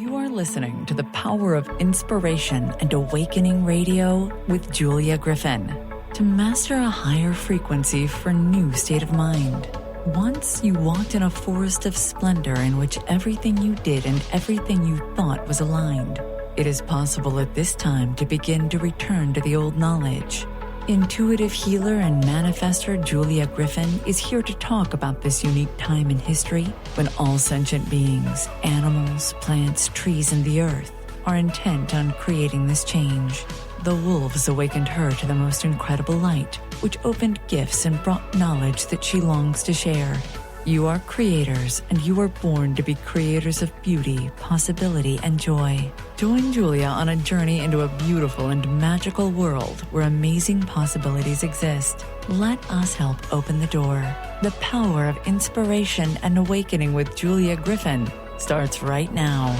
You are listening to the Power of Inspiration and Awakening Radio with Julia Griffin. To master a higher frequency for a new state of mind. Once you walked in a forest of splendor in which everything you did and everything you thought was aligned. It is possible at this time to begin to return to the old knowledge. Intuitive healer and manifester Julia Griffin is here to talk about this unique time in history when all sentient beings, animals, plants, trees, and the earth are intent on creating this change. The wolves awakened her to the most incredible light, which opened gifts and brought knowledge that she longs to share. You are creators, and you are born to be creators of beauty, possibility, and joy. Join Julia on a journey into a beautiful and magical world where amazing possibilities exist. Let us help open the door. The Power of Inspiration and Awakening with Julia Griffin starts right now.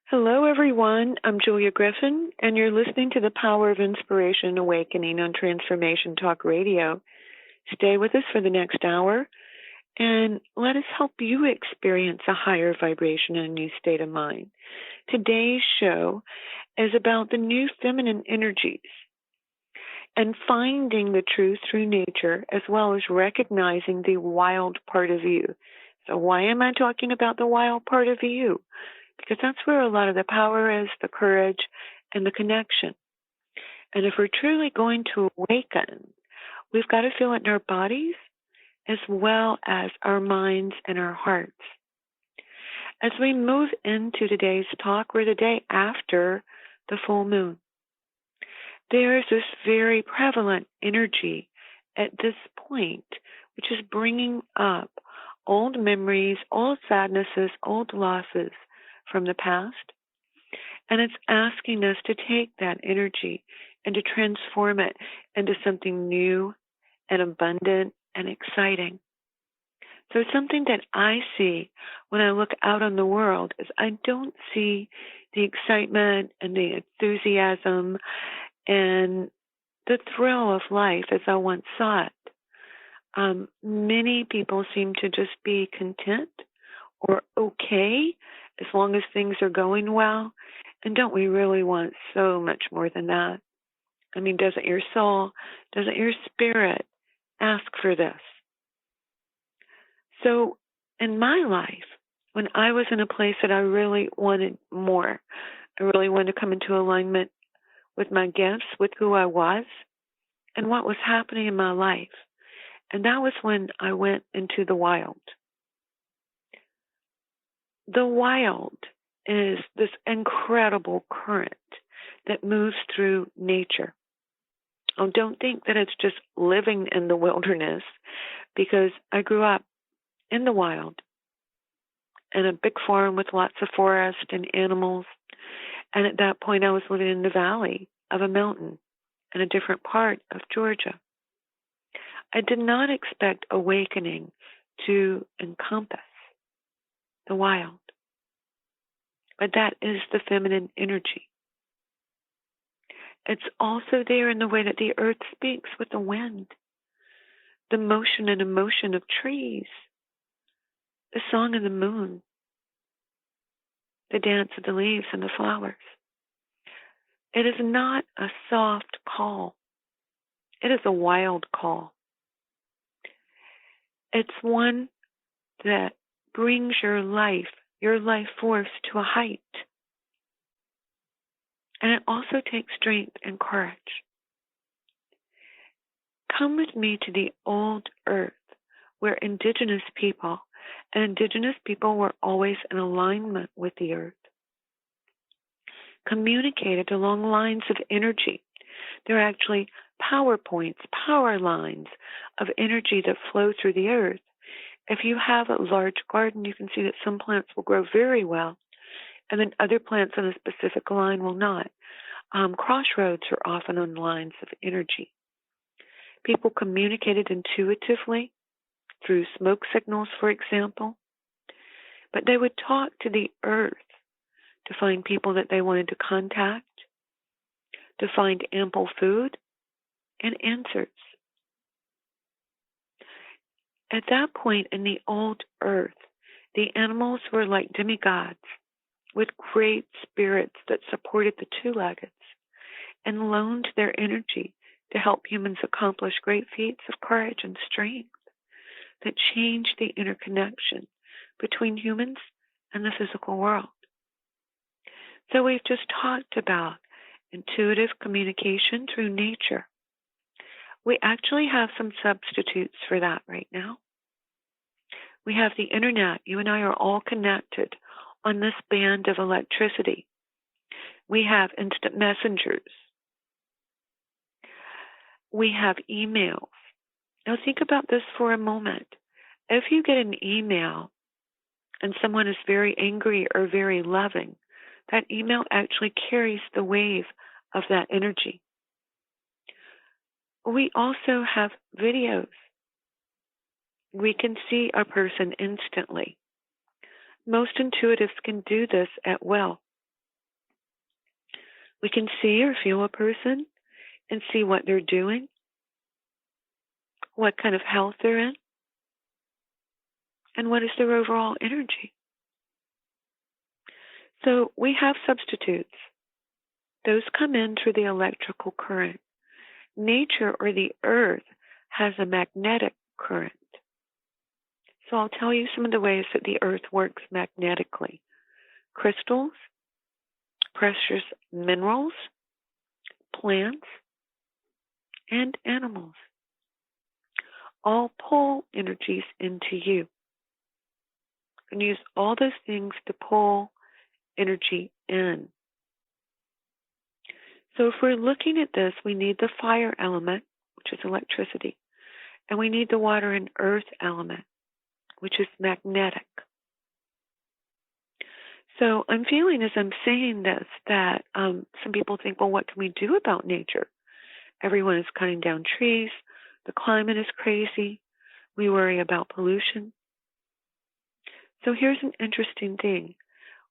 Hello, everyone. I'm Julia Griffin, and you're listening to the Power of Inspiration and Awakening on Transformation Talk Radio. Stay with us for the next hour, and let us help you experience a higher vibration and a new state of mind. Today's show is about the new feminine energies and finding the truth through nature, as well as recognizing the wild part of you. So why am I talking about the wild part of you? Because that's where a lot of the power is, the courage, and the connection. And if we're truly going to awaken, we've got to feel it in our bodies as well as our minds and our hearts. As we move into today's talk, we're the day after the full moon. There is this very prevalent energy at this point, which is bringing up old memories, old sadnesses, old losses from the past, and it's asking us to take that energy and to transform it into something new and abundant and exciting. So something that I see when I look out on the world is I don't see the excitement and the enthusiasm and the thrill of life as I once saw it. Many people seem to just be content or okay as long as things are going well. And don't we really want so much more than that? I mean, doesn't your soul, doesn't your spirit ask for this? So in my life, when I was in a place that I really wanted more, I really wanted to come into alignment with my gifts, with who I was, and what was happening in my life. And that was when I went into the wild. The wild is this incredible current that moves through nature. Oh, don't think that it's just living in the wilderness, because I grew up in the wild, in a big farm with lots of forest and animals. And at that point, I was living in the valley of a mountain in a different part of Georgia. I did not expect awakening to encompass the wild. But that is the feminine energy. It's also there in the way that the earth speaks with the wind, the motion and emotion of trees, the song of the moon, the dance of the leaves and the flowers. It is not a soft call. It is a wild call. It's one that brings your life force to a height. And it also takes strength and courage. Come with me to the old earth, where indigenous people were always in alignment with the earth, communicated along lines of energy. They're actually power points, power lines of energy that flow through the earth. If you have a large garden, you can see that some plants will grow very well, and then other plants on a specific line will not. Crossroads are often on lines of energy. People communicated intuitively through smoke signals, for example, but they would talk to the earth to find people that they wanted to contact, to find ample food, and answers. At that point in the old earth, the animals were like demigods with great spirits that supported the two-leggeds and loaned their energy to help humans accomplish great feats of courage and strength that changed the interconnection between humans and the physical world. So we've just talked about intuitive communication through nature. We actually have some substitutes for that right now. We have the internet. You and I are all connected on this band of electricity. We have instant messengers. We have emails. Now think about this for a moment. If you get an email and someone is very angry or very loving, that email actually carries the wave of that energy. We also have videos. We can see a person instantly. Most intuitives can do this at will. We can see or feel a person and see what they're doing, what kind of health they're in, and what is their overall energy. So we have substitutes. Those come in through the electrical current. Nature or the earth has a magnetic current. So I'll tell you some of the ways that the earth works magnetically. Crystals, precious minerals, plants, and animals all pull energies into you. And use all those things to pull energy in. So if we're looking at this, we need the fire element, which is electricity, and we need the water and earth element, which is magnetic. So I'm feeling as I'm saying this that some people think, well, what can we do about nature? Everyone is cutting down trees. The climate is crazy. We worry about pollution. So here's an interesting thing.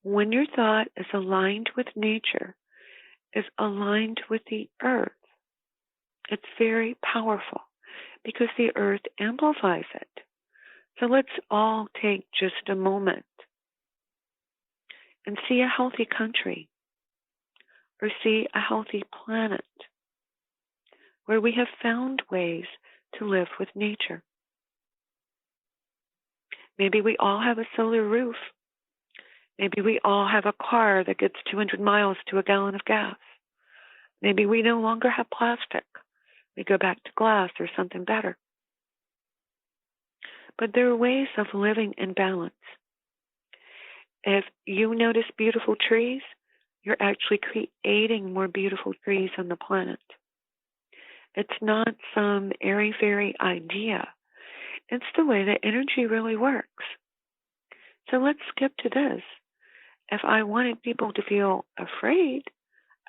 When your thought is aligned with nature, is aligned with the earth, it's very powerful because the earth amplifies it. So let's all take just a moment and see a healthy country or see a healthy planet where we have found ways to live with nature. Maybe we all have a solar roof. Maybe we all have a car that gets 200 miles to a gallon of gas. Maybe we no longer have plastic. We go back to glass or something better. But there are ways of living in balance. If you notice beautiful trees, you're actually creating more beautiful trees on the planet. It's not some airy-fairy idea. It's the way that energy really works. So let's skip to this. If I wanted people to feel afraid,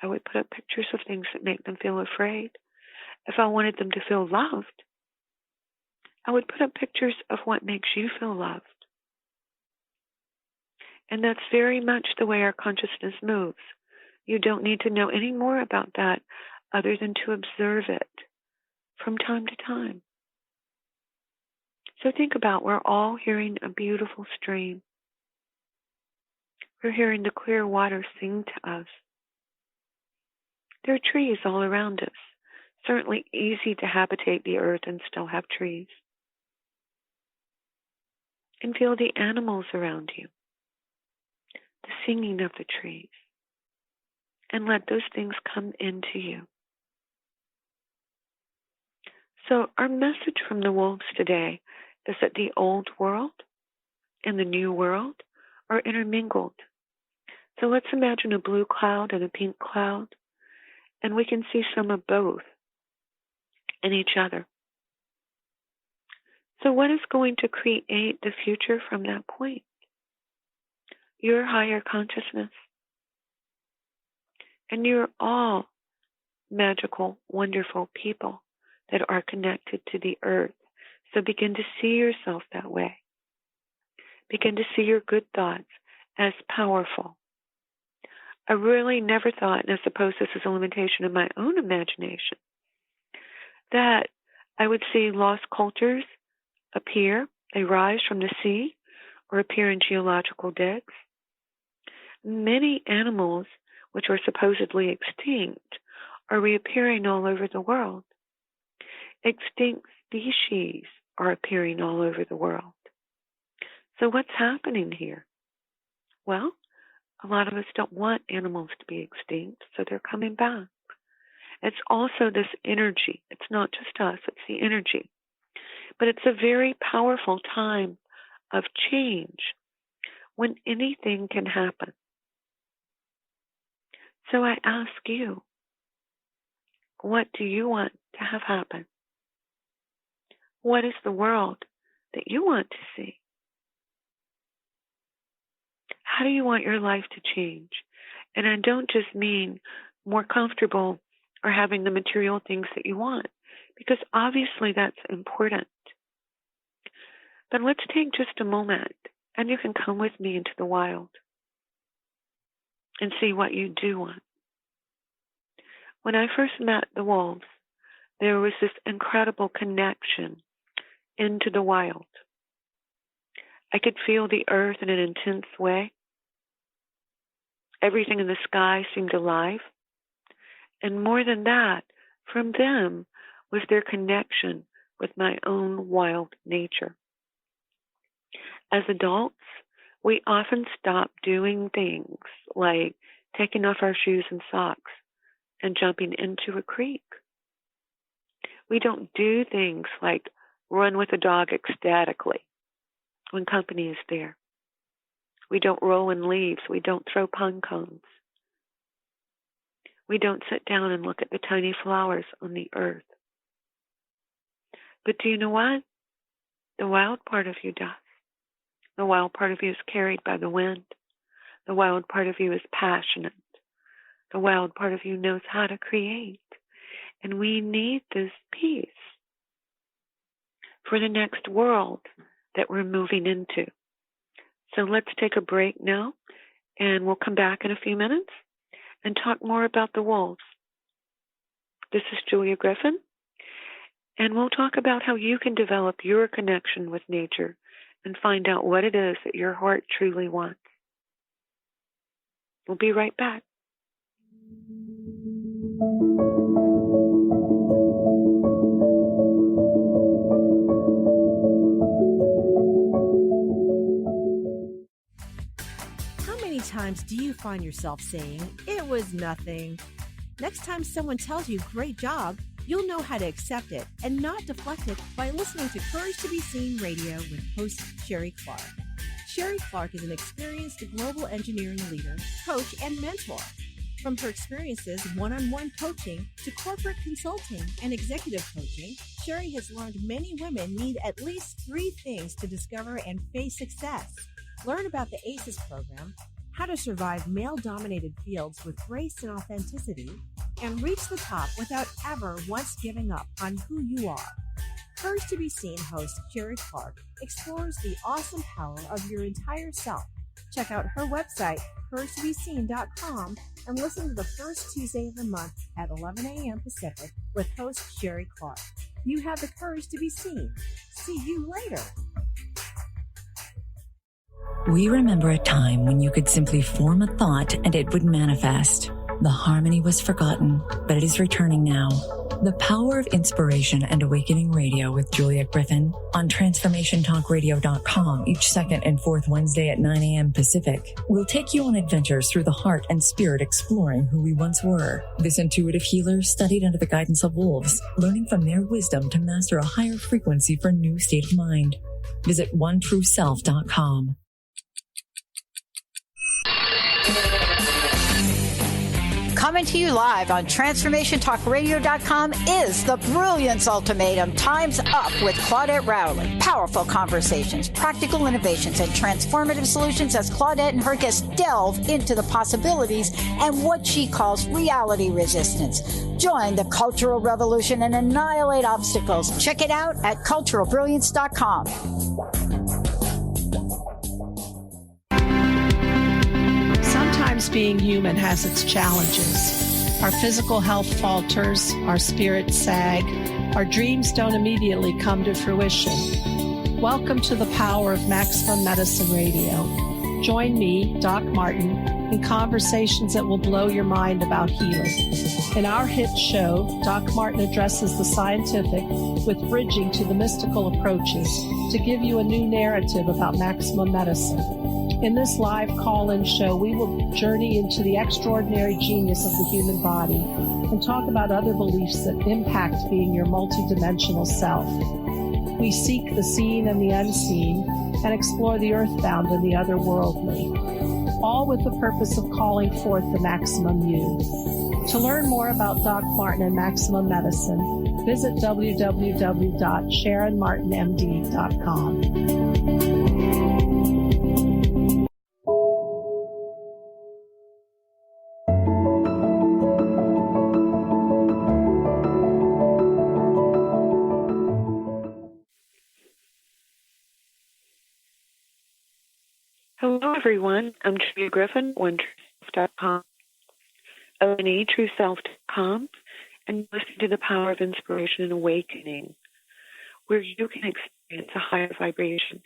I would put up pictures of things that make them feel afraid. If I wanted them to feel loved, I would put up pictures of what makes you feel loved. And that's very much the way our consciousness moves. You don't need to know any more about that other than to observe it from time to time. So think about, we're all hearing a beautiful stream. We're hearing the clear water sing to us. There are trees all around us. Certainly easy to habitate the earth and still have trees. And feel the animals around you, the singing of the trees, and let those things come into you. So our message from the wolves today is that the old world and the new world are intermingled. So let's imagine a blue cloud and a pink cloud, and we can see some of both in each other. So what is going to create the future from that point? Your higher consciousness. And you're all magical, wonderful people that are connected to the earth. So begin to see yourself that way. Begin to see your good thoughts as powerful. I really never thought, and I suppose this is a limitation of my own imagination, that I would see lost cultures appear. They rise from the sea or appear in geological digs. Many animals, which are supposedly extinct, are reappearing all over the world. Extinct species are appearing all over the world. So what's happening here? Well, a lot of us don't want animals to be extinct, so they're coming back. It's also this energy. It's not just us, it's the energy. But it's a very powerful time of change when anything can happen. So I ask you, what do you want to have happen? What is the world that you want to see? How do you want your life to change? And I don't just mean more comfortable or having the material things that you want, because obviously that's important. But let's take just a moment, and you can come with me into the wild and see what you do want. When I first met the wolves, there was this incredible connection into the wild. I could feel the earth in an intense way. Everything in the sky seemed alive. And more than that, from them was their connection with my own wild nature. As adults, we often stop doing things like taking off our shoes and socks and jumping into a creek. We don't do things like run with a dog ecstatically when company is there. We don't roll in leaves. We don't throw pine cones. We don't sit down and look at the tiny flowers on the earth. But do you know what? The wild part of you does. The wild part of you is carried by the wind. The wild part of you is passionate. The wild part of you knows how to create. And we need this peace for the next world that we're moving into. So let's take a break now, and we'll come back in a few minutes and talk more about the wolves. This is Julia Griffin, and we'll talk about how you can develop your connection with nature and find out what it is that your heart truly wants. We'll be right back. How many times do you find yourself saying, "It was nothing"? Next time someone tells you, "Great job," you'll know how to accept it and not deflect it by listening to Courage to be Seen Radio with host Sherry Clark. Sherry Clark is an experienced global engineering leader, coach, and mentor. From her experiences one-on-one coaching to corporate consulting and executive coaching, Sherry has learned many women need at least 3 things to discover and face success. Learn about the ACES program, how to survive male-dominated fields with grace and authenticity, and reach the top without ever once giving up on who you are. Courage to be Seen host Sherry Clark explores the awesome power of your entire self. Check out her website, couragetobeseen.com, and listen to the first Tuesday of the month at 11 a.m. Pacific with host Sherry Clark. You have the courage to be seen. See you later. We remember a time when you could simply form a thought and it would manifest. The harmony was forgotten, but it is returning now. The Power of Inspiration and Awakening Radio with Julia Griffin on TransformationTalkRadio.com each second and fourth Wednesday at 9 a.m. Pacific will take you on adventures through the heart and spirit, exploring who we once were. This intuitive healer studied under the guidance of wolves, learning from their wisdom to master a higher frequency for new state of mind. Visit OneTrueSelf.com. Coming to you live on TransformationTalkRadio.com is the Brilliance Ultimatum. Time's Up with Claudette Rowley. Powerful conversations, practical innovations, and transformative solutions as Claudette and her guests delve into the possibilities and what she calls reality resistance. Join the cultural revolution and annihilate obstacles. Check it out at culturalbrilliance.com. Sometimes being human has its challenges. Our physical health falters, our spirits sag, our dreams don't immediately come to fruition. Welcome to the power of Maximum Medicine Radio. Join me, Doc Martin, in conversations that will blow your mind about healing. In our hit show, Doc Martin addresses the scientific with bridging to the mystical approaches to give you a new narrative about maximum medicine. In this live call-in show, we will journey into the extraordinary genius of the human body and talk about other beliefs that impact being your multidimensional self. We seek the seen and the unseen and explore the earthbound and the otherworldly, all with the purpose of calling forth the maximum you. To learn more about Doc Martin and Maximum Medicine, visit www.sharonmartinmd.com. Hello, everyone. I'm Julia Griffin, OneTrueSelf.com, ONETrueSelf.com, and you're listening to the Power of Inspiration and Awakening, where you can experience a higher vibration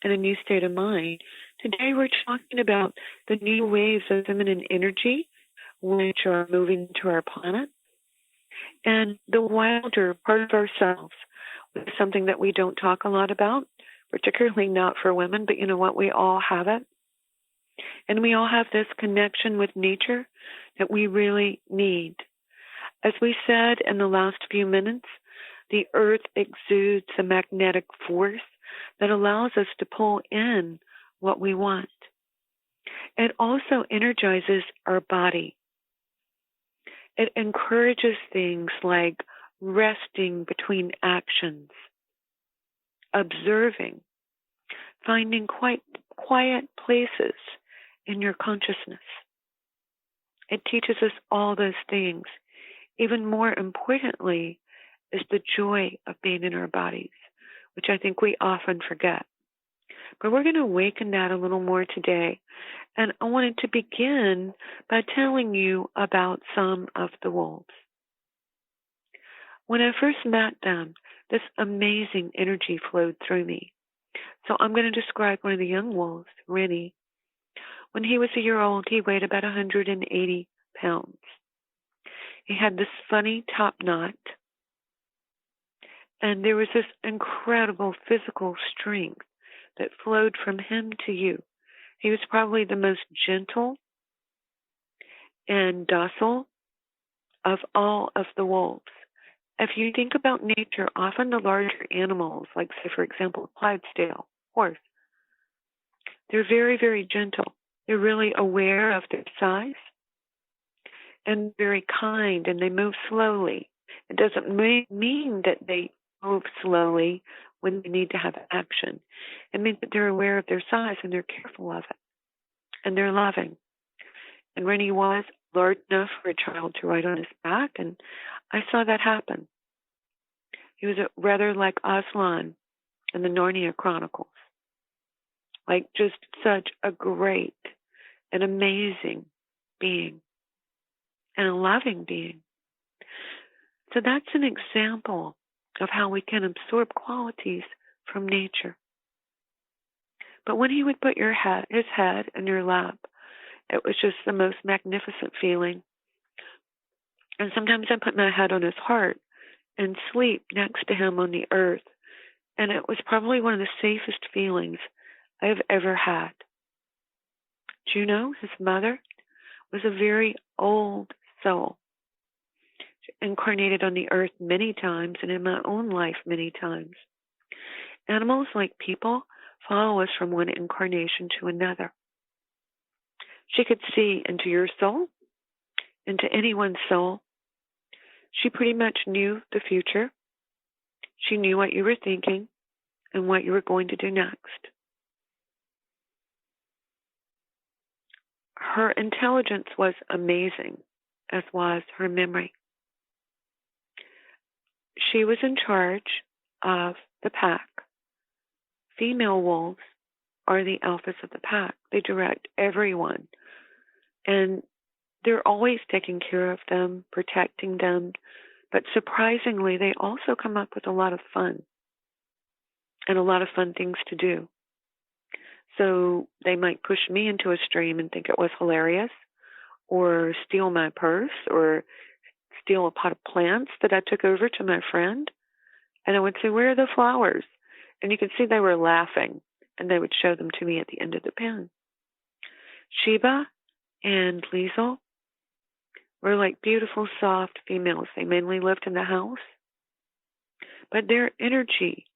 and a new state of mind. Today, we're talking about the new waves of feminine energy which are moving to our planet, and the wilder part of ourselves, which is something that we don't talk a lot about, particularly not for women, but you know what? We all have it. And we all have this connection with nature that we really need. As we said in the last few minutes, the earth exudes a magnetic force that allows us to pull in what we want. It also energizes our body. It encourages things like resting between actions, observing, finding quiet places in your consciousness. It teaches us all those things. Even more importantly is the joy of being in our bodies, which I think we often forget. But we're going to awaken that a little more today. And I wanted to begin by telling you about some of the wolves. When I first met them, this amazing energy flowed through me. So I'm going to describe one of the young wolves, Rennie. When he was a year old, he weighed about 180 pounds. He had this funny top knot, and there was this incredible physical strength that flowed from him to you. He was probably the most gentle and docile of all of the wolves. If you think about nature, often the larger animals, like, say, for example, Clydesdale, horse, they're very, very gentle. They're really aware of their size and very kind, and they move slowly. It doesn't mean that they move slowly when they need to have action. It means that they're aware of their size and they're careful of it, and they're loving. And Rennie was large enough for a child to ride on his back, and I saw that happen. He was rather like Aslan in the Narnia Chronicles, like just such a great and amazing being and a loving being. So that's an example of how we can absorb qualities from nature. But when he would put his head in your lap, it was just the most magnificent feeling. And sometimes I put my head on his heart and sleep next to him on the earth. And it was probably one of the safest feelings I've ever had. Juno, his mother, was a very old soul. She incarnated on the earth many times, and in my own life many times. Animals, like people, follow us from one incarnation to another. She could see into your soul, into anyone's soul. She pretty much knew the future. She knew what you were thinking and what you were going to do next. Her intelligence was amazing, as was her memory. She was in charge of the pack. Female wolves are the alphas of the pack. They direct everyone. And they're always taking care of them, protecting them, But surprisingly, they also come up with a lot of fun and a lot of fun things to do. So they might push me into a stream and think it was hilarious, or steal my purse, or steal a pot of plants that I took over to my friend. And I would say, "Where are the flowers?" And you could see they were laughing, and they would show them to me at the end of the pen. Sheba and Liesel were like beautiful, soft females. They mainly lived in the house, but their energy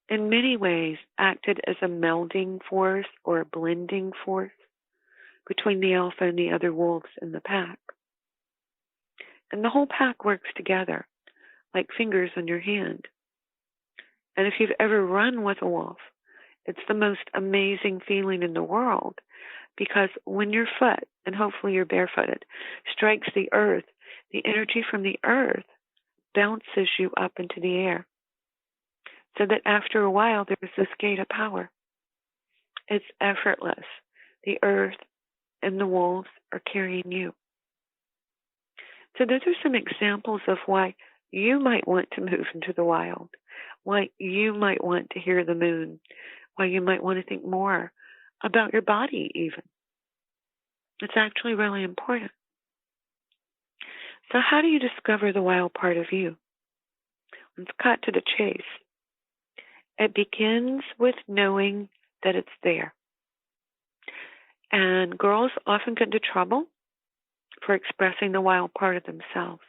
in many ways acted as a melding force or a blending force between the alpha and the other wolves in the pack. And the whole pack works together like fingers on your hand. And if you've ever run with a wolf, it's the most amazing feeling in the world, because when your foot, and hopefully you're barefooted, strikes the earth, the energy from the earth bounces you up into the air. So that after a while, there's this gate of power. It's effortless. The earth and the wolves are carrying you. So those are some examples of why you might want to move into the wild, why you might want to hear the moon, why you might want to think more about your body even. It's actually really important. So how do you discover the wild part of you? Let's cut to the chase. It begins with knowing that it's there. And girls often get into trouble for expressing the wild part of themselves.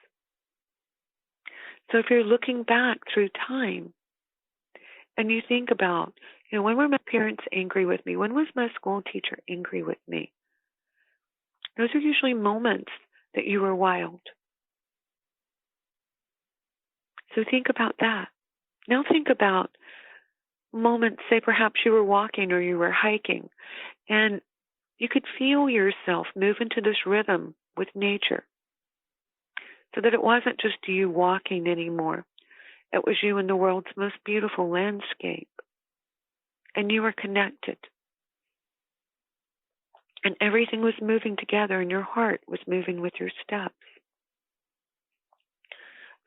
So if you're looking back through time and you think about, when were my parents angry with me? When was my school teacher angry with me? Those are usually moments that you were wild. So think about that. Now think about moments, say perhaps you were walking or you were hiking, and you could feel yourself move into this rhythm with nature, so that it wasn't just you walking anymore. It was you in the world's most beautiful landscape, and you were connected. And everything was moving together, and your heart was moving with your steps.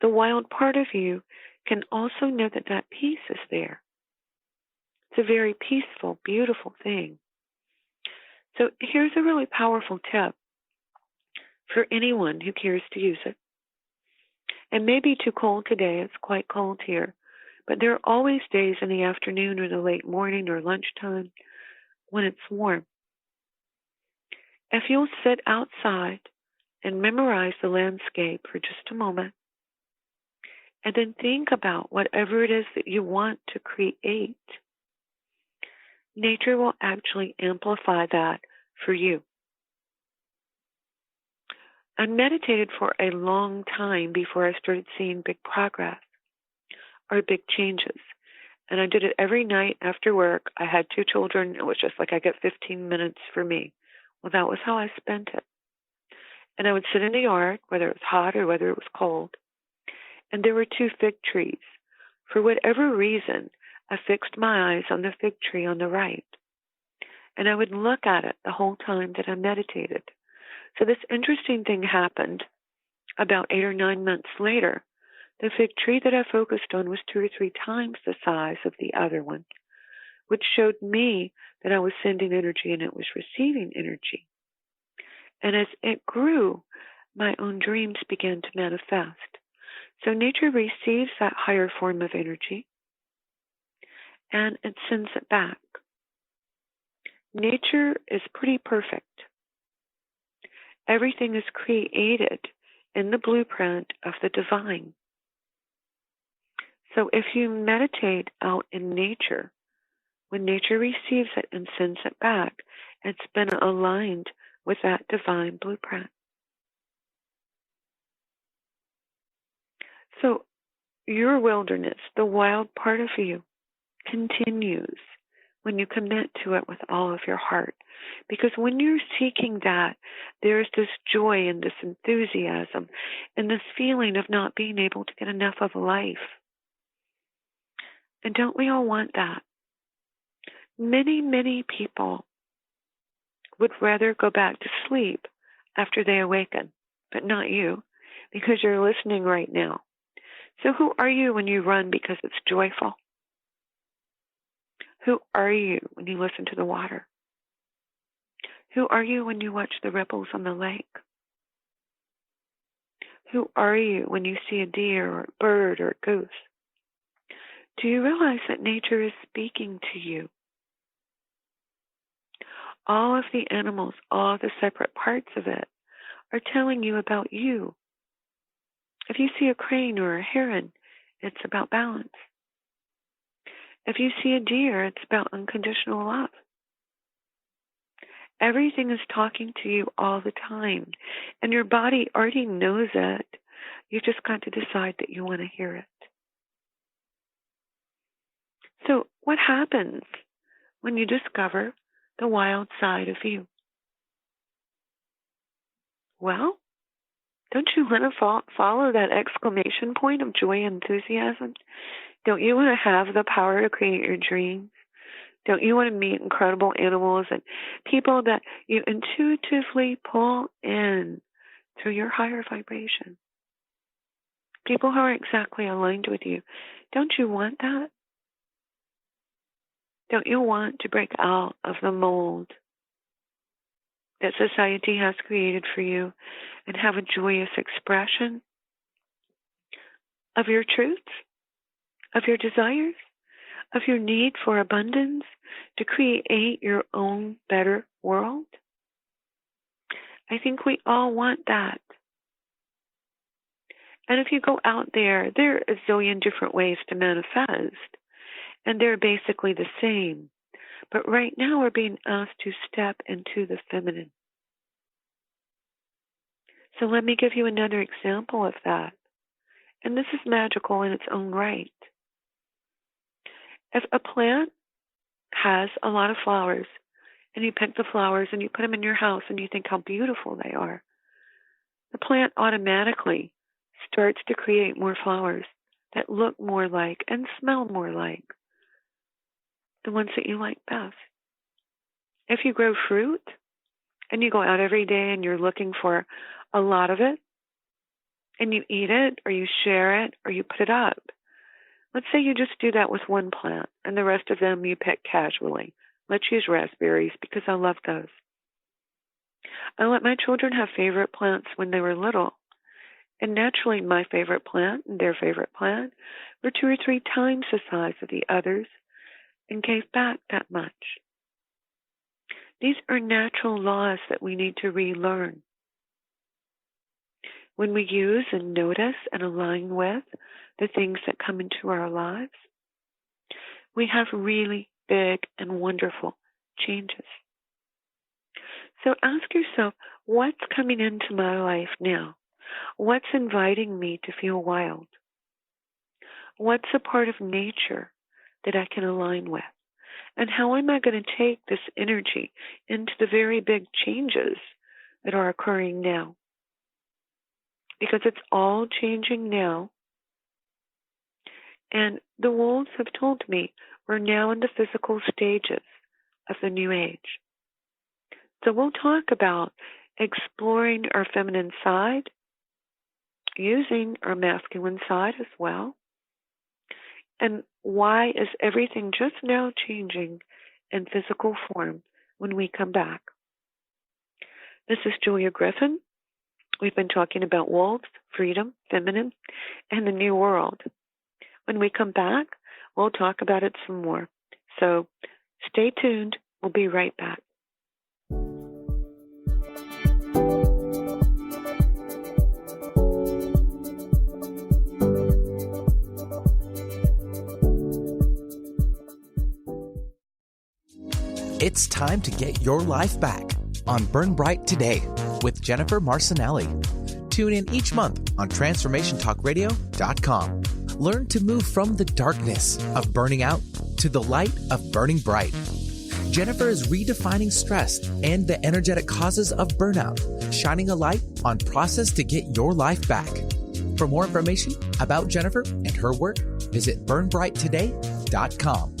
The wild part of you can also know that that peace is there. It's a very peaceful, beautiful thing. So here's a really powerful tip for anyone who cares to use it. It may be too cold today. It's quite cold here. But there are always days in the afternoon or the late morning or lunchtime when it's warm. If you'll sit outside and memorize the landscape for just a moment, and then think about whatever it is that you want to create, nature will actually amplify that for you. I meditated for a long time before I started seeing big progress or big changes. And I did it every night after work. I had 2 children. It was just like I get 15 minutes for me. Well, that was how I spent it. And I would sit in the yard, whether it was hot or whether it was cold. And there were 2 fig trees. For whatever reason, I fixed my eyes on the fig tree on the right. And I would look at it the whole time that I meditated. So this interesting thing happened about 8 or 9 months later. The fig tree that I focused on was 2 or 3 times the size of the other one, which showed me that I was sending energy and it was receiving energy. And as it grew, my own dreams began to manifest. So nature receives that higher form of energy and it sends it back. Nature is pretty perfect. Everything is created in the blueprint of the divine. So if you meditate out in nature, when nature receives it and sends it back, it's been aligned with that divine blueprint. So your wilderness, the wild part of you, continues when you commit to it with all of your heart. Because when you're seeking that, there's this joy and this enthusiasm and this feeling of not being able to get enough of life. And don't we all want that? Many, many people would rather go back to sleep after they awaken, but not you. because you're listening right now. So who are you when you run because it's joyful? Who are you when you listen to the water? Who are you when you watch the ripples on the lake? Who are you when you see a deer or a bird or a goose? Do you realize that nature is speaking to you? All of the animals, all the separate parts of it, are telling you about you. If you see a crane or a heron, it's about balance. If you see a deer, it's about unconditional love. Everything is talking to you all the time, and your body already knows it. You've just got to decide that you want to hear it. So what happens when you discover the wild side of you? Well, don't you want to follow that exclamation point of joy and enthusiasm? Don't you want to have the power to create your dreams? Don't you want to meet incredible animals and people that you intuitively pull in through your higher vibration? People who are exactly aligned with you. Don't you want that? Don't you want to break out of the mold that society has created for you and have a joyous expression of your truths, of your desires, of your need for abundance to create your own better world? I think we all want that. And if you go out there are a zillion different ways to manifest, and they're basically the same. But right now we're being asked to step into the feminine. So let me give you another example of that. And this is magical in its own right. If a plant has a lot of flowers, and you pick the flowers and you put them in your house and you think how beautiful they are, the plant automatically starts to create more flowers that look more like and smell more like the ones that you like best. If you grow fruit and you go out every day and you're looking for a lot of it, and you eat it or you share it or you put it up, let's say you just do that with one plant and the rest of them you pick casually. Let's use raspberries because I love those. I let my children have favorite plants when they were little. And naturally, my favorite plant and their favorite plant were 2 or 3 times the size of the others and gave back that much. These are natural laws that we need to relearn. When we use and notice and align with the things that come into our lives, we have really big and wonderful changes. So ask yourself, what's coming into my life now? What's inviting me to feel wild? What's a part of nature that I can align with? And how am I going to take this energy into the very big changes that are occurring now? Because it's all changing now. And the wolves have told me we're now in the physical stages of the new age. So we'll talk about exploring our feminine side, using our masculine side as well. And why is everything just now changing in physical form when we come back? This is Julia Griffin. We've been talking about wolves, freedom, feminine, and the new world. When we come back, we'll talk about it some more. So stay tuned. We'll be right back. It's time to get your life back on Burn Bright Today with Jennifer Marcinelli. Tune in each month on TransformationTalkRadio.com. Learn to move from the darkness of burning out to the light of burning bright. Jennifer is redefining stress and the energetic causes of burnout, shining a light on process to get your life back. For more information about Jennifer and her work, visit burnbrighttoday.com.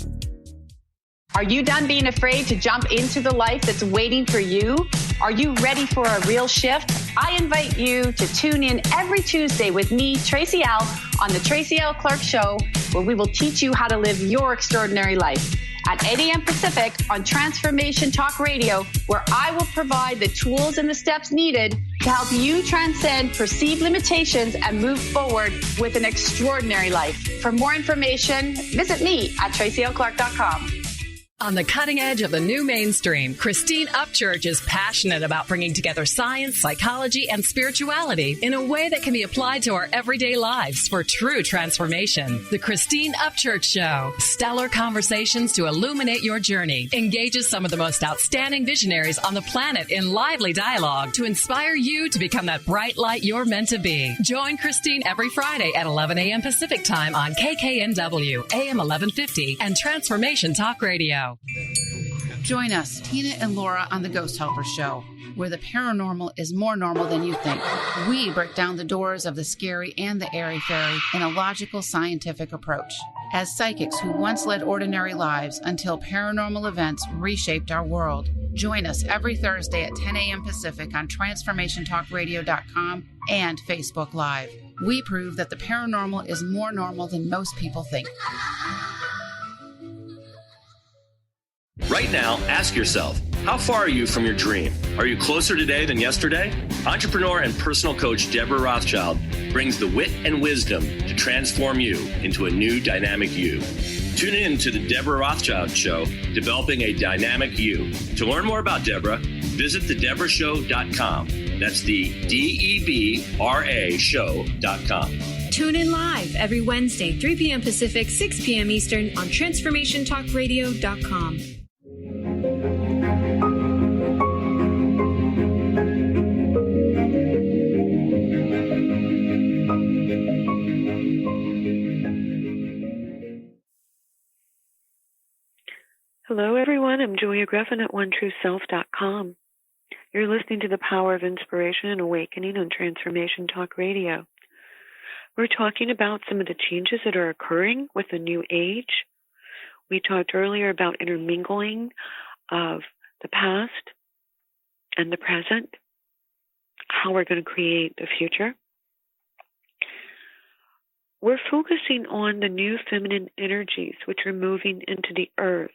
Are you done being afraid to jump into the life that's waiting for you? Are you ready for a real shift? I invite you to tune in every Tuesday with me, Tracy L., on The Tracy L. Clark Show, where we will teach you how to live your extraordinary life. At 8 a.m. Pacific on Transformation Talk Radio, where I will provide the tools and the steps needed to help you transcend perceived limitations and move forward with an extraordinary life. For more information, visit me at tracylclark.com. On the cutting edge of the new mainstream, Christine Upchurch is passionate about bringing together science, psychology, and spirituality in a way that can be applied to our everyday lives for true transformation. The Christine Upchurch Show, stellar conversations to illuminate your journey, engages some of the most outstanding visionaries on the planet in lively dialogue to inspire you to become that bright light you're meant to be. Join Christine every Friday at 11 a.m. Pacific Time on KKNW, AM 1150, and Transformation Talk Radio. Join us, Tina and Laura, on the Ghost Helper Show, where the paranormal is more normal than you think. We break down the doors of the scary and the airy-fairy in a logical, scientific approach. As psychics who once led ordinary lives until paranormal events reshaped our world. Join us every Thursday at 10 a.m. Pacific on TransformationTalkRadio.com and Facebook Live. We prove that the paranormal is more normal than most people think. Right now, ask yourself, how far are you from your dream? Are you closer today than yesterday? Entrepreneur and personal coach Deborah Rothschild brings the wit and wisdom to transform you into a new dynamic you. Tune in to the Deborah Rothschild Show, Developing a Dynamic You. To learn more about Deborah, visit thedeborahshow.com. That's the DEBRA show.com. Tune in live every Wednesday, 3 p.m. Pacific, 6 p.m. Eastern on TransformationTalkRadio.com. Hello, everyone. I'm Julia Griffin at OneTrueSelf.com. You're listening to The Power of Inspiration and Awakening on Transformation Talk Radio. We're talking about some of the changes that are occurring with the new age. We talked earlier about intermingling of the past and the present, how we're going to create the future. We're focusing on the new feminine energies which are moving into the earth.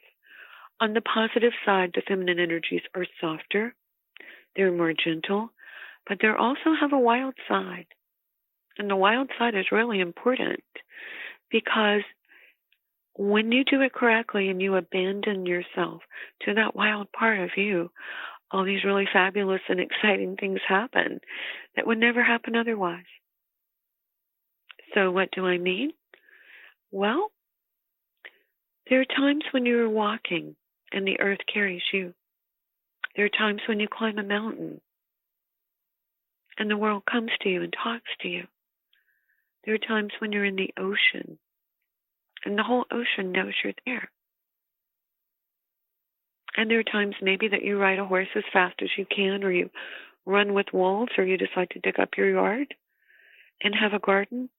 On the positive side, the feminine energies are softer, they're more gentle, but they also have a wild side. And the wild side is really important because when you do it correctly and you abandon yourself to that wild part of you, all these really fabulous and exciting things happen that would never happen otherwise. So what do I mean? Well, there are times when you're walking and the earth carries you. There are times when you climb a mountain and the world comes to you and talks to you. There are times when you're in the ocean and the whole ocean knows you're there. And there are times maybe that you ride a horse as fast as you can, or you run with wolves, or you decide to dig up your yard and have a garden,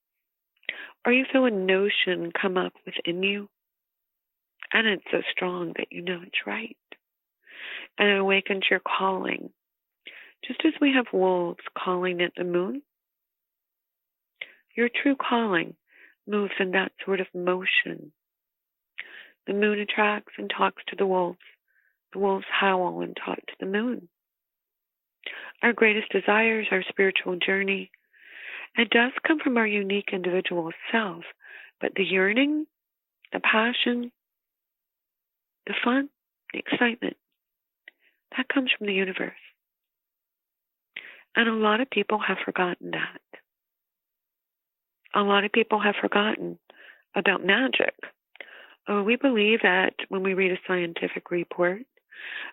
or you feel a notion come up within you. And it's so strong that you know it's right. And it awakens your calling. Just as we have wolves calling at the moon, your true calling moves in that sort of motion. The moon attracts and talks to the wolves. The wolves howl and talk to the moon. Our greatest desires, our spiritual journey, it does come from our unique individual self, but the yearning, the passion, the fun, the excitement, that comes from the universe. And a lot of people have forgotten that. A lot of people have forgotten about magic. We believe that when we read a scientific report,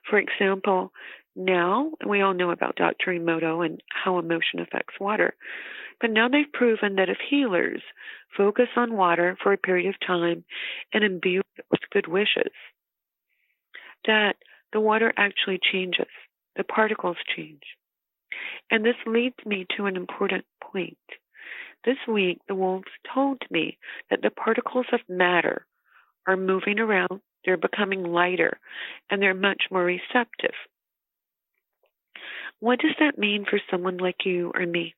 for example, now, we all know about Dr. Emoto and how emotion affects water, but now they've proven that if healers focus on water for a period of time and imbue it with good wishes, that the water actually changes. The particles change. And this leads me to an important point. This week, the wolves told me that the particles of matter are moving around, they're becoming lighter, and they're much more receptive. What does that mean for someone like you or me?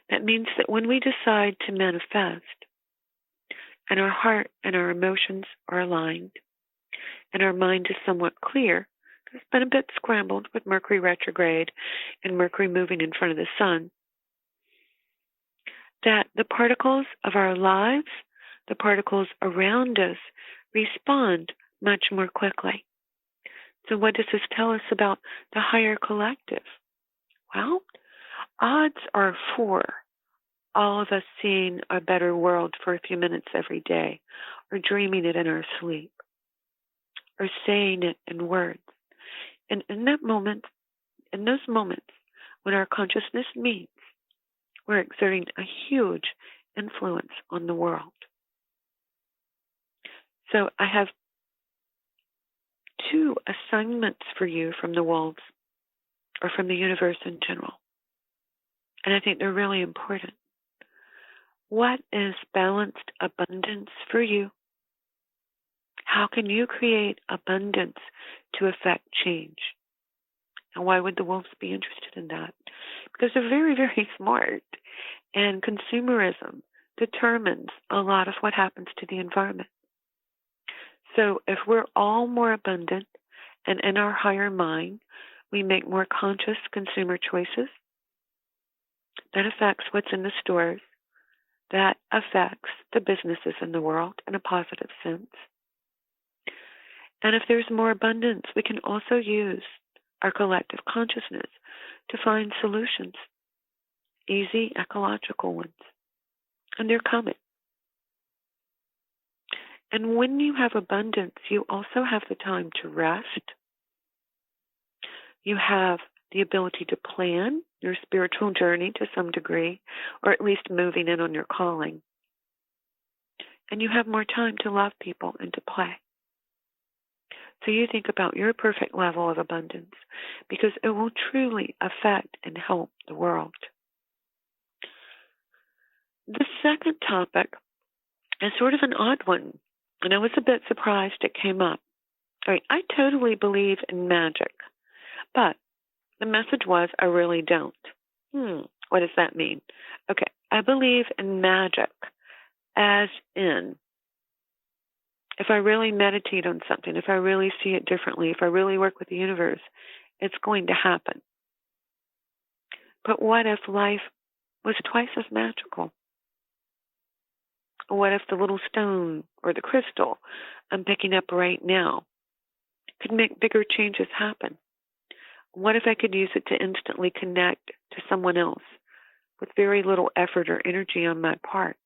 That means that when we decide to manifest, and our heart and our emotions are aligned, and our mind is somewhat clear, it's been a bit scrambled with Mercury retrograde and Mercury moving in front of the sun, that the particles of our lives, the particles around us, respond much more quickly. So what does this tell us about the higher collective? Well, odds are for all of us seeing a better world for a few minutes every day, or dreaming it in our sleep, or saying it in words. And in that moment, in those moments when our consciousness meets, we're exerting a huge influence on the world. So I have 2 assignments for you from the wolves, or from the universe in general. And I think they're really important. What is balanced abundance for you? How can you create abundance to affect change? And why would the wolves be interested in that? Because they're very, very smart. And consumerism determines a lot of what happens to the environment. So if we're all more abundant and in our higher mind, we make more conscious consumer choices, that affects what's in the stores. That affects the businesses in the world in a positive sense. And if there's more abundance, we can also use our collective consciousness to find solutions, easy ecological ones. And they're coming. And when you have abundance, you also have the time to rest. You have the ability to plan your spiritual journey to some degree, or at least moving in on your calling. And you have more time to love people and to play. So you think about your perfect level of abundance, because it will truly affect and help the world. The second topic is sort of an odd one, and I was a bit surprised it came up. All right, I totally believe in magic, but the message was, I really don't. What does that mean? Okay, I believe in magic, as in, if I really meditate on something, if I really see it differently, if I really work with the universe, it's going to happen. But what if life was twice as magical? What if the little stone or the crystal I'm picking up right now could make bigger changes happen? What if I could use it to instantly connect to someone else with very little effort or energy on my part?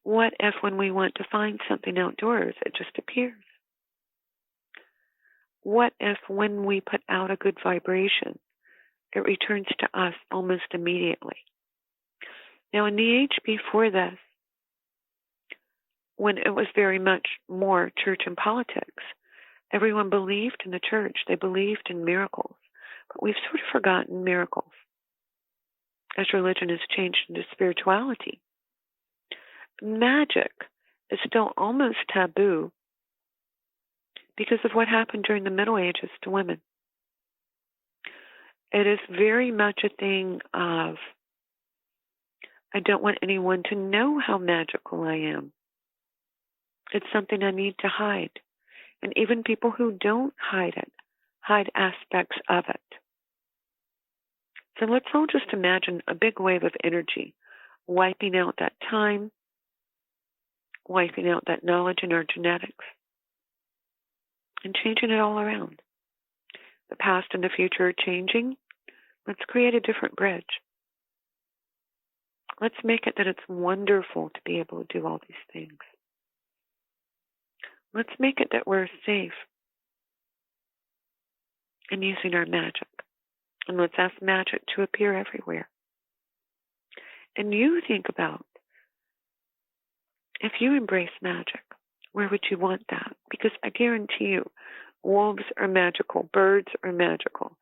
What if when we want to find something outdoors, it just appears? What if when we put out a good vibration, it returns to us almost immediately? Now, in the age before this, when it was very much more church and politics, everyone believed in the church. They believed in miracles. But we've sort of forgotten miracles as religion has changed into spirituality. Magic is still almost taboo because of what happened during the Middle Ages to women. It is very much a thing of, I don't want anyone to know how magical I am. It's something I need to hide. And even people who don't hide it, hide aspects of it. So let's all just imagine a big wave of energy wiping out that time, wiping out that knowledge in our genetics, and changing it all around. The past and the future are changing. Let's create a different bridge. Let's make it that it's wonderful to be able to do all these things. Let's make it that we're safe in using our magic. And let's ask magic to appear everywhere. And you think about, if you embrace magic, where would you want that? Because I guarantee you, wolves are magical, birds are magical.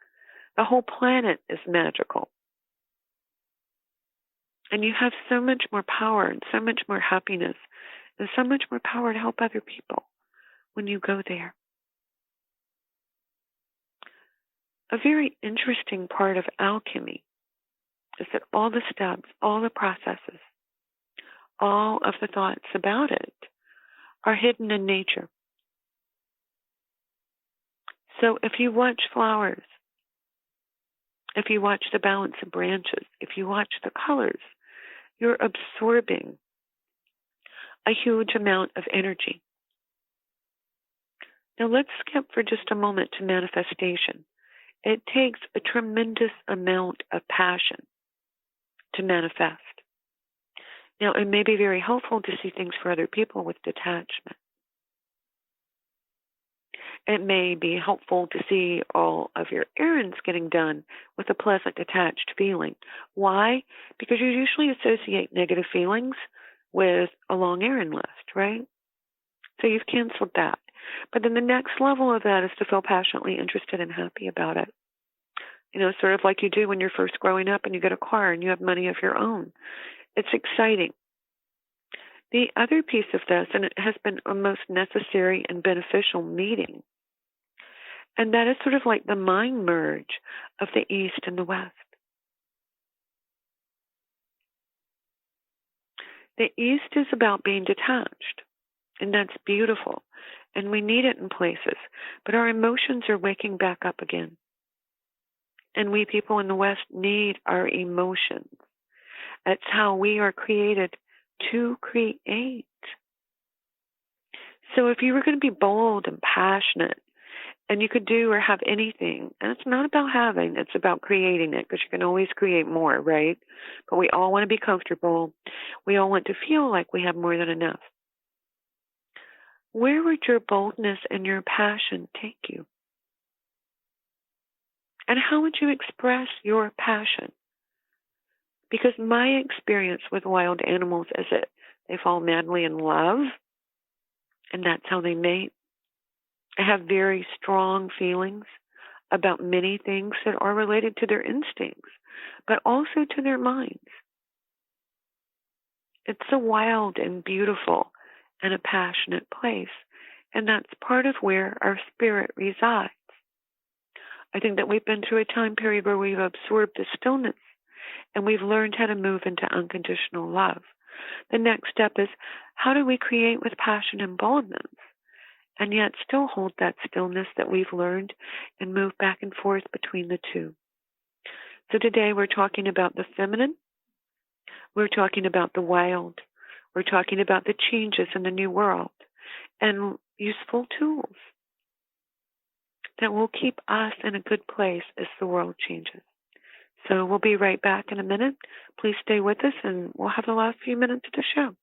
The whole planet is magical. And you have so much more power and so much more happiness and so much more power to help other people when you go there. a very interesting part of alchemy is that all the steps, all the processes, all of the thoughts about it are hidden in nature. So if you watch flowers, if you watch the balance of branches, if you watch the colors, you're absorbing a huge amount of energy. Now let's skip for just a moment to manifestation. It takes a tremendous amount of passion to manifest. Now, it may be very helpful to see things for other people with detachment. It may be helpful to see all of your errands getting done with a pleasant, detached feeling. Why? Because you usually associate negative feelings with a long errand list, right? So you've canceled that. But then the next level of that is to feel passionately interested and happy about it. You know, sort of like you do when you're first growing up and you get a car and you have money of your own. It's exciting. The other piece of this, and it has been a most necessary and beneficial meeting, and that is sort of like the mind merge of the East and the West. The East is about being detached, and that's beautiful, and we need it in places, but our emotions are waking back up again. And we people in the West need our emotions. That's how we are created to create. So if you were going to be bold and passionate, and you could do or have anything, and it's not about having, it's about creating it, because you can always create more, right? But we all want to be comfortable. We all want to feel like we have more than enough. Where would your boldness and your passion take you? And how would you express your passion? Because my experience with wild animals is that they fall madly in love, and that's how they mate. I have very strong feelings about many things that are related to their instincts, but also to their minds. It's a wild and beautiful and a passionate place, and that's part of where our spirit resides. I think that we've been through a time period where we've absorbed the stillness and we've learned how to move into unconditional love. The next step is, how do we create with passion and boldness and yet still hold that stillness that we've learned and move back and forth between the two? So today we're talking about the feminine. We're talking about the wild. We're talking about the changes in the new world and useful tools that will keep us in a good place as the world changes. So we'll be right back in a minute. Please stay with us, and we'll have the last few minutes of the show.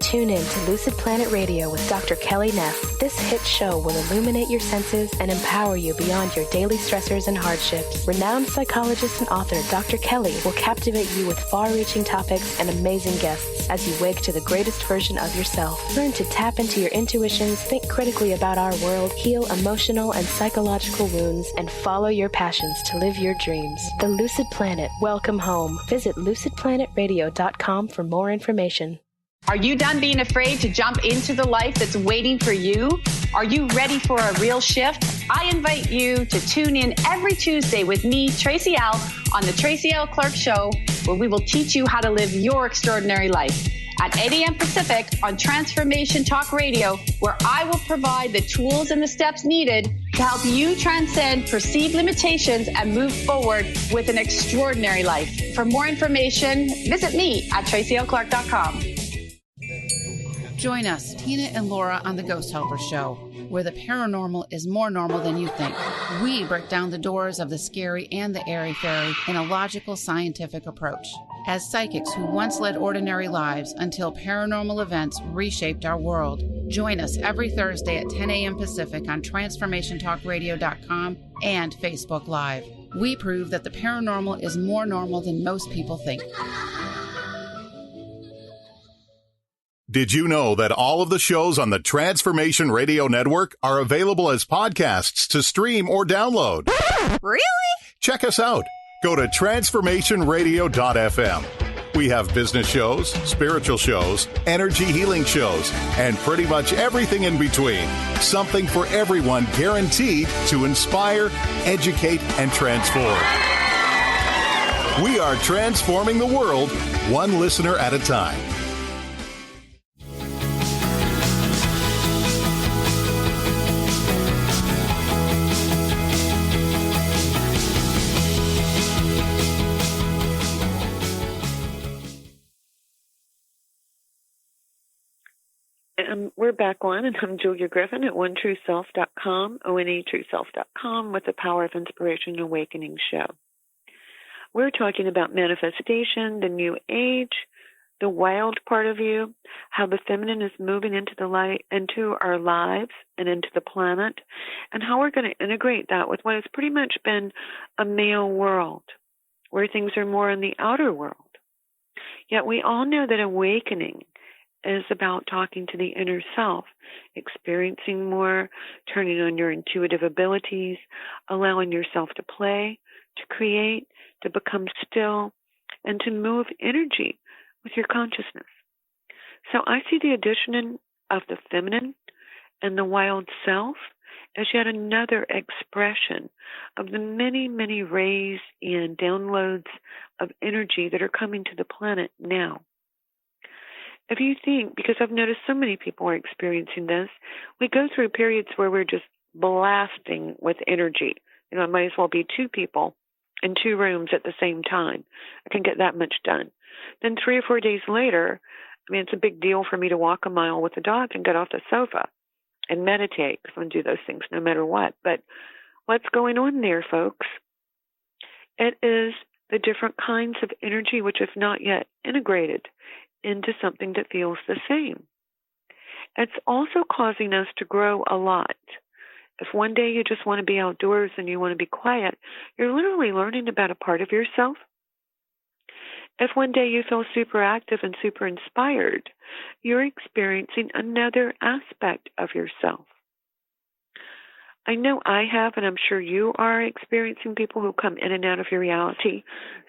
Tune in to Lucid Planet Radio with Dr. Kelly Neff. This hit show will illuminate your senses and empower you beyond your daily stressors and hardships. Renowned psychologist and author Dr. Kelly will captivate you with far-reaching topics and amazing guests as you wake to the greatest version of yourself. Learn to tap into your intuitions, think critically about our world, heal emotional and psychological wounds, and follow your passions to live your dreams. The Lucid Planet. Welcome home. Visit lucidplanetradio.com for more information. Are you done being afraid to jump into the life that's waiting for you? Are you ready for a real shift? I invite you to tune in every Tuesday with me, Tracy L., on the Tracy L. Clark Show, where we will teach you how to live your extraordinary life. At 8 a.m. Pacific on Transformation Talk Radio, where I will provide the tools and the steps needed to help you transcend perceived limitations and move forward with an extraordinary life. For more information, visit me at tracylclark.com. Join us, Tina and Laura, on the Ghost Helper Show, where the paranormal is more normal than you think. We break down the doors of the scary and the airy-fairy in a logical, scientific approach. As psychics who once led ordinary lives until paranormal events reshaped our world. Join us every Thursday at 10 a.m. Pacific on TransformationTalkRadio.com and Facebook Live. We prove that the paranormal is more normal than most people think. Did you know that all of the shows on the Transformation Radio Network are available as podcasts to stream or download? Really? Check us out. go to transformationradio.fm. We have business shows, spiritual shows, energy healing shows, and pretty much everything in between. Something for everyone, guaranteed to inspire, educate, and transform. We are transforming the world, one listener at a time. We're back on, and I'm Julia Griffin at onetrueself.com, onetrueself.com, with the Power of Inspiration and Awakening show. We're talking about manifestation, the new age, the wild part of you, how the feminine is moving into the light, into our lives and into the planet, and how we're going to integrate that with what has pretty much been a male world, where things are more in the outer world. Yet we all know that awakening is about talking to the inner self, experiencing more, turning on your intuitive abilities, allowing yourself to play, to create, to become still, and to move energy with your consciousness. So I see the addition of the feminine and the wild self as yet another expression of the many, many rays and downloads of energy that are coming to the planet now. If you think, because I've noticed so many people are experiencing this, we go through periods where we're just blasting with energy. You know, it might as well be two people in two rooms at the same time. I can get that much done. Then 3 or 4 days later, I mean, it's a big deal for me to walk a mile with the dog and get off the sofa and meditate, because I'm going to do those things no matter what. But what's going on there, folks? It is the different kinds of energy which have not yet integrated into something that feels the same. It's also causing us to grow a lot. If one day you just want to be outdoors and you want to be quiet, you're literally learning about a part of yourself. If one day you feel super active and super inspired, you're experiencing another aspect of yourself. I know I have, and I'm sure you are experiencing people who come in and out of your reality.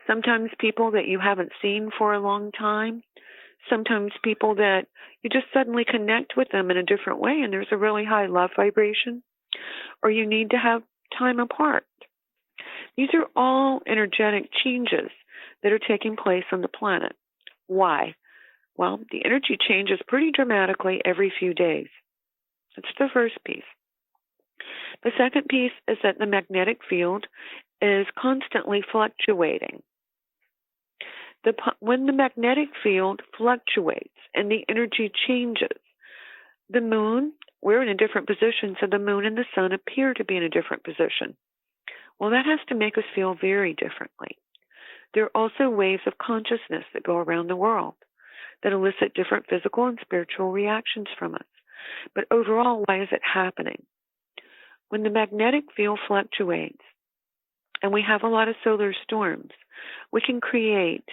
Sometimes people that you haven't seen for a long time. Sometimes people that you just suddenly connect with them in a different way, and there's a really high love vibration, or you need to have time apart. These are all energetic changes that are taking place on the planet. Why? Well, the energy changes pretty dramatically every few days. That's the first piece. The second piece is that the magnetic field is constantly fluctuating. When the magnetic field fluctuates and the energy changes, the moon, we're in a different position, so the moon and the sun appear to be in a different position. Well, that has to make us feel very differently. There are also waves of consciousness that go around the world that elicit different physical and spiritual reactions from us. But overall, why is it happening? When the magnetic field fluctuates and we have a lot of solar storms, we can create,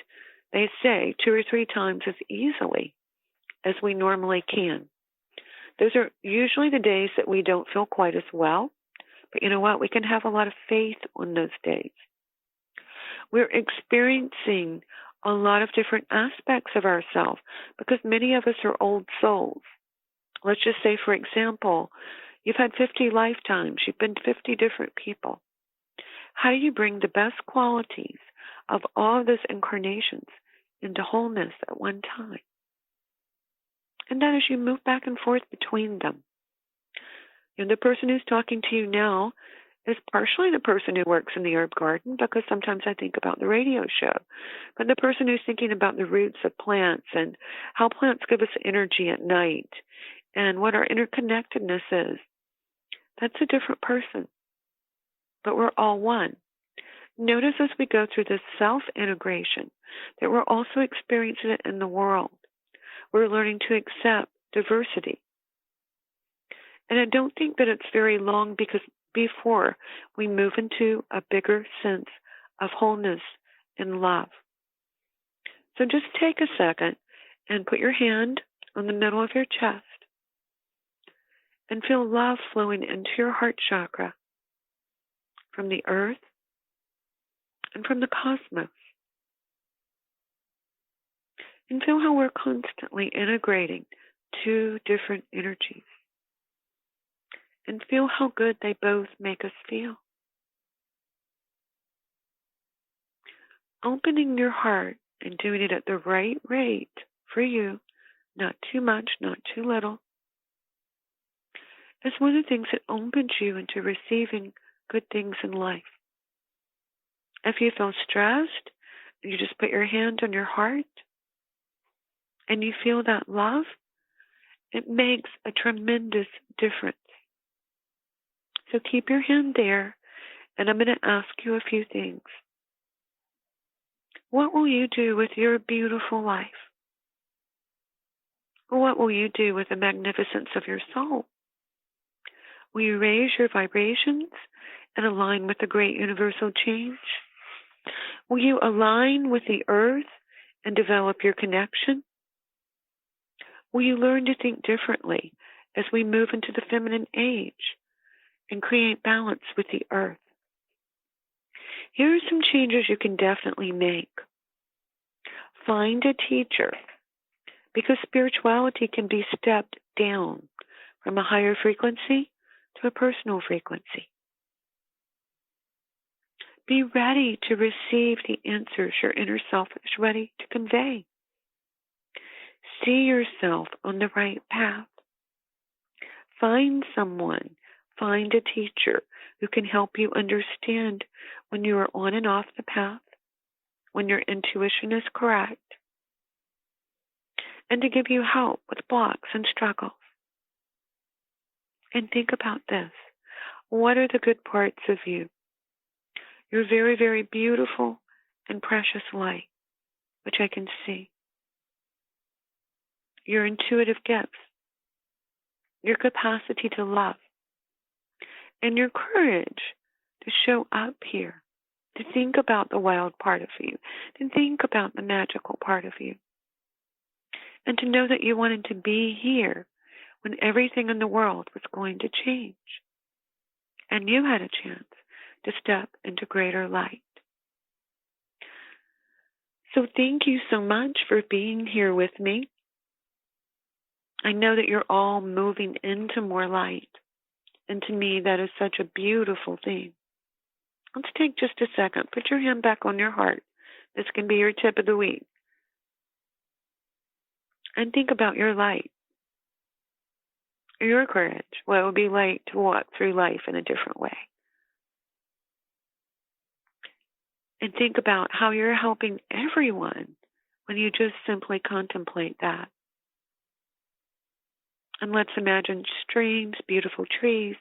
they say, 2 or 3 times as easily as we normally can. Those are usually the days that we don't feel quite as well. But you know what? We can have a lot of faith on those days. We're experiencing a lot of different aspects of ourselves because many of us are old souls. Let's just say, for example, you've had 50 lifetimes. You've been 50 different people. How do you bring the best qualities of all of those incarnations into wholeness at one time? And then as you move back and forth between them. And the person who's talking to you now is partially the person who works in the herb garden, because sometimes I think about the radio show. But the person who's thinking about the roots of plants and how plants give us energy at night and what our interconnectedness is, that's a different person. But we're all one. Notice as we go through this self-integration that we're also experiencing it in the world. We're learning to accept diversity. And I don't think that it's very long before we move into a bigger sense of wholeness and love. So just take a second and put your hand on the middle of your chest and feel love flowing into your heart chakra from the earth and from the cosmos. And feel how we're constantly integrating two different energies. And feel how good they both make us feel. Opening your heart and doing it at the right rate for you, not too much, not too little, is one of the things that opens you into receiving good things in life. If you feel stressed, you just put your hand on your heart and you feel that love, it makes a tremendous difference. So keep your hand there, and I'm going to ask you a few things. What will you do with your beautiful life? What will you do with the magnificence of your soul? Will you raise your vibrations and align with the great universal change? Will you align with the earth and develop your connection? Will you learn to think differently as we move into the feminine age and create balance with the earth? Here are some changes you can definitely make. Find a teacher, because spirituality can be stepped down from a higher frequency to a personal frequency. Be ready to receive the answers your inner self is ready to convey. See yourself on the right path. Find someone, find a teacher who can help you understand when you are on and off the path, when your intuition is correct, and to give you help with blocks and struggles. And think about this. What are the good parts of you? Your very, very beautiful and precious light, which I can see. Your intuitive gifts, your capacity to love, and your courage to show up here, to think about the wild part of you, to think about the magical part of you, and to know that you wanted to be here when everything in the world was going to change, and you had a chance to step into greater light. So thank you so much for being here with me. I know that you're all moving into more light, and to me that is such a beautiful thing. Let's take just a second. Put your hand back on your heart. This can be your tip of the week. And think about your light, your courage, what it would be like to walk through life in a different way. And think about how you're helping everyone when you just simply contemplate that. And let's imagine streams, beautiful trees,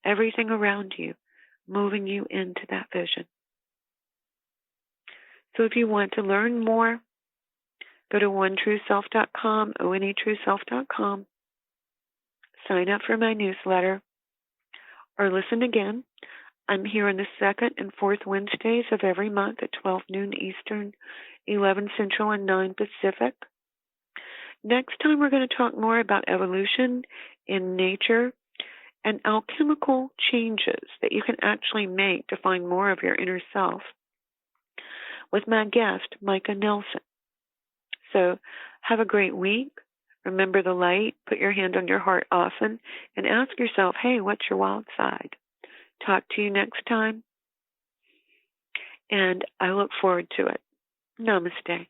everything around you, moving you into that vision. So if you want to learn more, go to onetrueself.com, onetrueself.com, sign up for my newsletter, or listen again. I'm here on the second and fourth Wednesdays of every month at 12 noon Eastern, 11 Central, and 9 Pacific. Next time, we're going to talk more about evolution in nature and alchemical changes that you can actually make to find more of your inner self with my guest, Micah Nelson. So have a great week. Remember the light. Put your hand on your heart often and ask yourself, hey, what's your wild side? Talk to you next time. And I look forward to it. Namaste.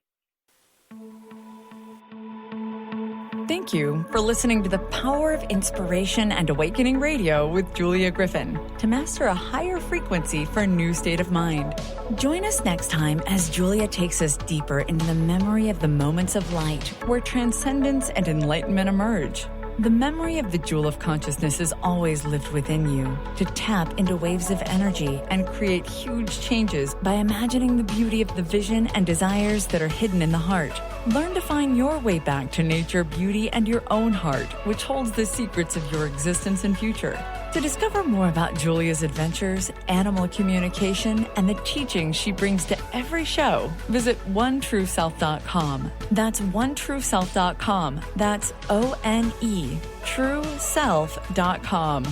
Thank you for listening to the Power of Inspiration and Awakening Radio with Julia Griffin to master a higher frequency for a new state of mind. Join us next time as Julia takes us deeper into the memory of the moments of light where transcendence and enlightenment emerge. The memory of the jewel of consciousness is always lived within you to tap into waves of energy and create huge changes by imagining the beauty of the vision and desires that are hidden in the heart. Learn to find your way back to nature, beauty, and your own heart, which holds the secrets of your existence and future. To discover more about Julia's adventures, animal communication, and the teachings she brings to every show, visit onetrueself.com. That's onetrueself.com. That's ONE, trueself.com.